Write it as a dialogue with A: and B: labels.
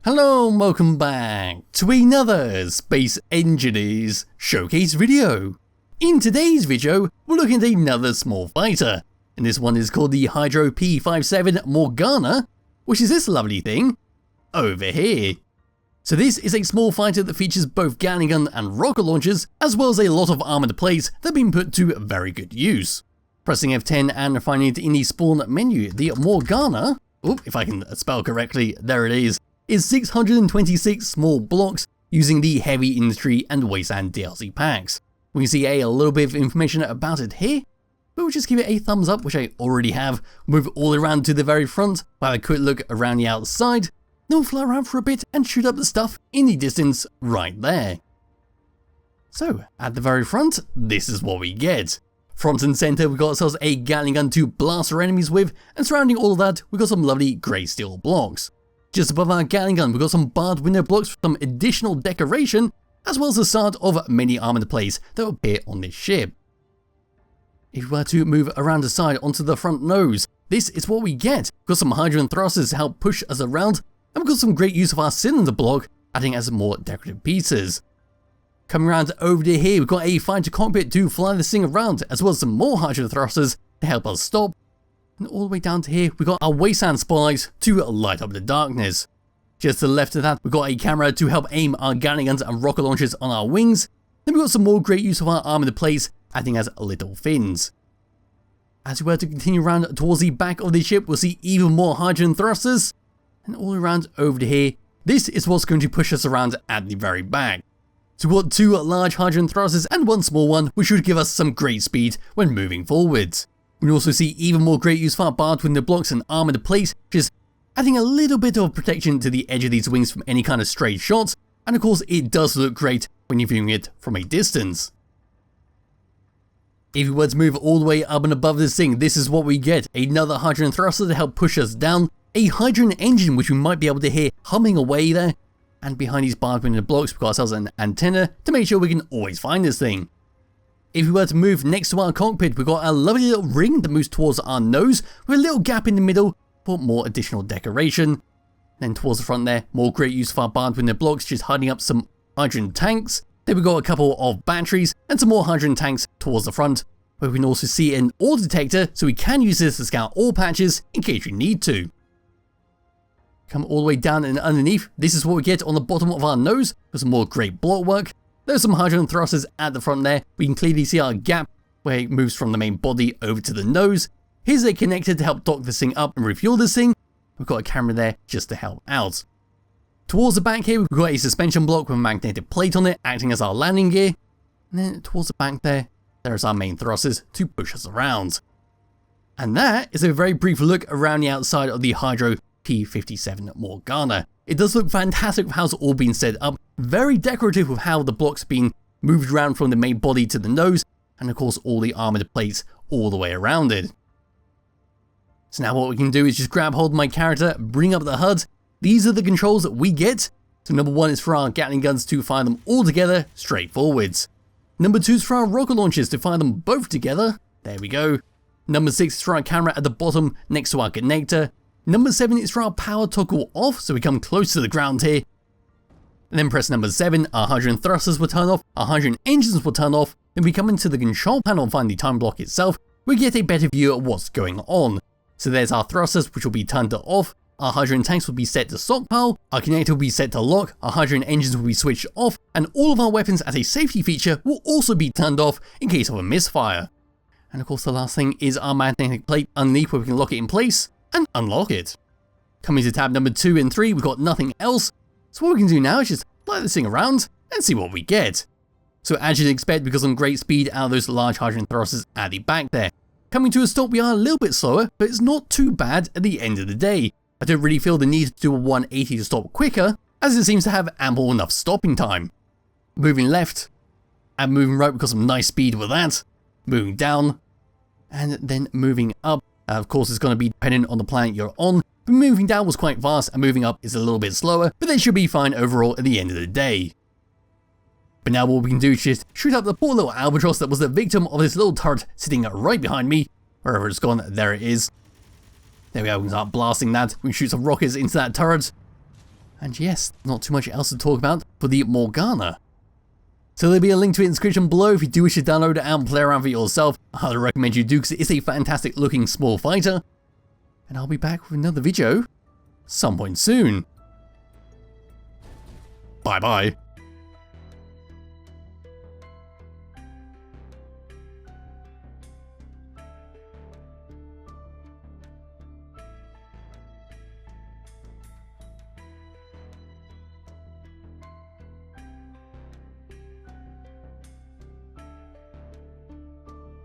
A: Hello and welcome back to another Space Engineers Showcase video. In today's video, we're looking at another small fighter, and this one is called the Hydro P-57 Morgana, which is this lovely thing over here. So this is a small fighter that features both Gatling gun and rocket launchers, as well as a lot of armoured plates that have been put to very good use. Pressing F10 and finding it in the spawn menu, the Morgana, if I can spell correctly, there it is 626 small blocks using the heavy industry and wasteland DLC packs. We can see a little bit of information about it here, but we'll just give it a thumbs up, which I already have. Move it all around to the very front, have a quick look around the outside, then we'll fly around for a bit and shoot up the stuff in the distance right there. So, at the very front, this is what we get. Front and centre, we've got ourselves a Gatling gun to blast our enemies with, and surrounding all of that, we've got some lovely grey steel blocks. Just above our Gatling gun, we've got some barred window blocks for some additional decoration, as well as the start of many armoured plates that will appear on this ship. If we were to move around the side onto the front nose, this is what we get. We've got some hydrogen thrusters to help push us around, and we've got some great use of our cylinder block, adding as more decorative pieces. Coming around over to here, we've got a fighter cockpit to fly this thing around, as well as some more hydrogen thrusters to help us stop. And all the way down to here, we've got our wasteland spotlights to light up the darkness. Just to the left of that, we've got a camera to help aim our Gatling guns and rocket launchers on our wings. Then we've got some more great use of our armoured plates, acting as little fins. As we were to continue around towards the back of the ship, we'll see even more hydrogen thrusters. And all around over to here, this is what's going to push us around at the very back. So we've got two large hydrogen thrusters and one small one, which should give us some great speed when moving forwards. We can also see even more great use for our barred window blocks and armoured plates, which is adding a little bit of protection to the edge of these wings from any kind of stray shots, and of course it does look great when you're viewing it from a distance. If we were to move all the way up and above this thing, this is what we get: another hydrogen thruster to help push us down, a hydrogen engine which we might be able to hear humming away there, and behind these barred window blocks we've got ourselves an antenna to make sure we can always find this thing. If we were to move next to our cockpit, we've got a lovely little ring that moves towards our nose with a little gap in the middle for more additional decoration. Then towards the front there, more great use of our barred window blocks, just hiding up some hydrogen tanks. Then we've got a couple of batteries and some more hydrogen tanks towards the front, where we can also see an ore detector, so we can use this to scout ore patches in case we need to. Come all the way down and underneath, this is what we get on the bottom of our nose, with some more great block work. There's some hydrogen thrusters at the front there. We can clearly see our gap where it moves from the main body over to the nose. Here's a connector to help dock this thing up and refuel this thing. We've got a camera there just to help out. Towards the back here, we've got a suspension block with a magnetic plate on it, acting as our landing gear. And then towards the back there's our main thrusters to push us around. And that is a very brief look around the outside of the Hydro P-57 Morgana. It does look fantastic with how it's all been set up, very decorative with how the blocks being moved around from the main body to the nose, and of course all the armoured plates all the way around it. So now what we can do is just grab hold of my character, bring up the HUD. These are the controls that we get. So number 1 is for our Gatling guns to fire them all together straight forwards. Number 2 is for our rocket launchers to fire them both together. There we go. Number 6 is for our camera at the bottom next to our connector. Number 7 is for our power toggle off, so we come close to the ground here. And then press number 7, our hydrogen thrusters will turn off, our hydrogen engines will turn off. Then we come into the control panel and find the time block itself. We get a better view of what's going on. So there's our thrusters, which will be turned off. Our hydrogen tanks will be set to stockpile. Our connector will be set to lock. Our hydrogen engines will be switched off. And all of our weapons as a safety feature will also be turned off in case of a misfire. And of course the last thing is our magnetic plate underneath, where we can lock it in place and unlock it. Coming to tab number 2 and 3, we've got nothing else. So what we can do now is just fly this thing around and see what we get. So as you'd expect, we've got some great speed out of those large hydrogen thrusters at the back there. Coming to a stop, we are a little bit slower, but it's not too bad at the end of the day. I don't really feel the need to do a 180 to stop quicker, as it seems to have ample enough stopping time. Moving left, and moving right, we've got some nice speed with that. Moving down, and then moving up. Of course, it's going to be dependent on the planet you're on, but moving down was quite fast and moving up is a little bit slower, but they should be fine overall at the end of the day. But now what we can do is just shoot up the poor little albatross that was the victim of this little turret sitting right behind me. Wherever it's gone, there it is. There we go, we can start blasting that. We can shoot some rockets into that turret. And yes, not too much else to talk about for the Morgana. So there'll be a link to it in the description below if you do wish to download it and play around for yourself. I highly recommend you do because it is a fantastic looking small fighter. And I'll be back with another video some point soon. Bye bye.